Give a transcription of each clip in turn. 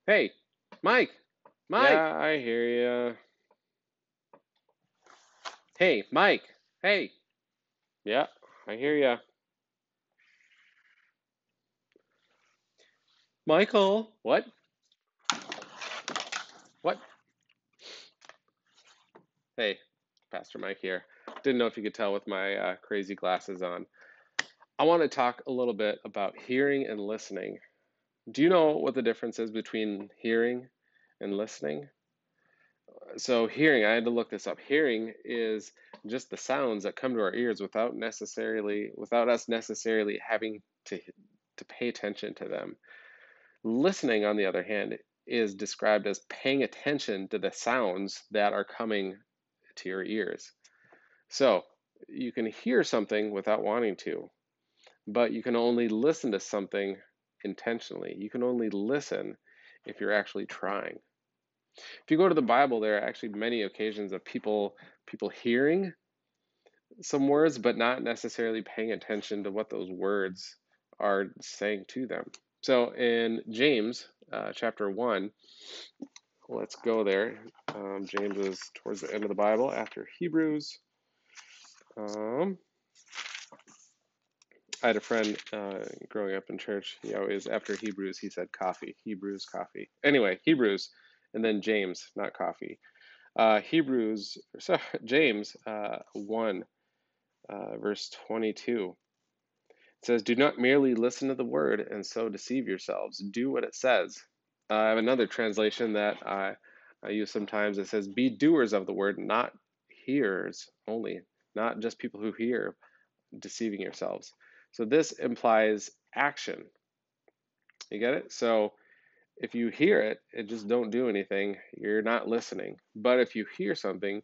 Hey, Mike. Mike! Yeah, I hear ya. Hey, Mike. Hey. Yeah, I hear ya. Michael. What? What? Hey, Pastor Mike here. Didn't know if you could tell with my crazy glasses on. I want to talk a little bit about hearing and listening. Do you know what the difference is between hearing and listening? So, hearing, I had to look this up. Hearing is just the sounds that come to our ears without us necessarily having to pay attention to them. Listening, on the other hand, is described as paying attention to the sounds that are coming to your ears. So you can hear something without wanting to, but you can only listen to something intentionally. You can only listen if you're actually trying. If you go to the Bible, there are actually many occasions of people hearing some words, but not necessarily paying attention to what those words are saying to them. So in James chapter 1, let's go there. James is towards the end of the Bible after Hebrews. Um, I had a friend growing up in church. He always, after Hebrews, he said coffee. Hebrews, coffee. Anyway, Hebrews, and then James, not coffee. James 1, verse 22. It says, "Do not merely listen to the word and so deceive yourselves. Do what it says." I have another translation that I use sometimes. It says, "Be doers of the word, not hearers only," not just people who hear, deceiving yourselves. So this implies action. You get it? So if you hear it and just don't do anything, you're not listening. But if you hear something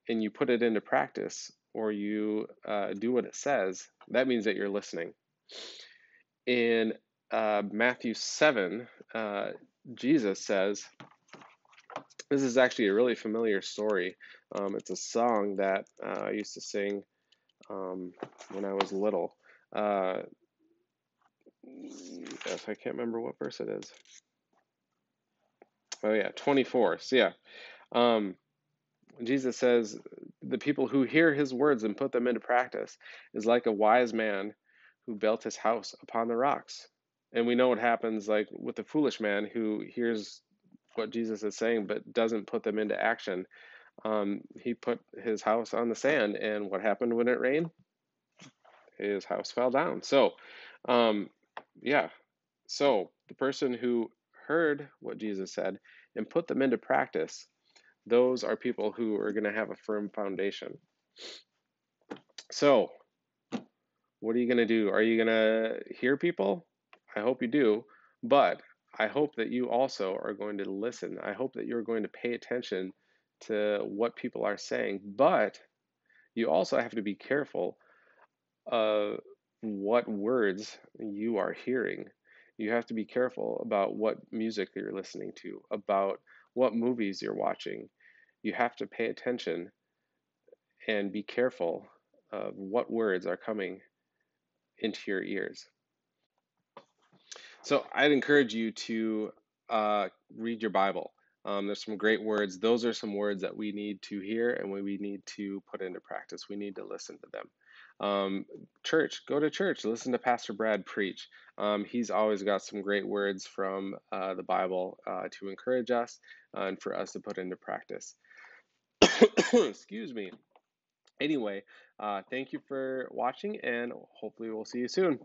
and you put it into practice or you do what it says, that means that you're listening. In Matthew 7, Jesus says, this is actually a really familiar story. It's a song that I used to sing when I was little. Yes, I can't remember what verse it is. Oh, yeah, 24. So, yeah, um, Jesus says, "The people who hear his words and put them into practice is like a wise man who built his house upon the rocks." And we know what happens like with the foolish man who hears what Jesus is saying but doesn't put them into action. He put his house on the sand, and what happened when it rained? His house fell down. So, um, yeah. So the person who heard what Jesus said and put them into practice, those are people who are going to have a firm foundation. So, what are you going to do? Are you going to hear people? I hope you do, but I hope that you also are going to listen. I hope that you're going to pay attention to what people are saying, but you also have to be careful of what words you are hearing. You have to be careful about what music you're listening to, about what movies you're watching. You have to pay attention and be careful of what words are coming into your ears. So I'd encourage you to read your Bible. There's some great words. Those are some words that we need to hear and we need to put into practice. We need to listen to them. Um, Church, go to church. Listen to Pastor Brad preach. He's always got some great words from the Bible to encourage us and for us to put into practice. Excuse me. Anyway, thank you for watching, and hopefully we'll see you soon.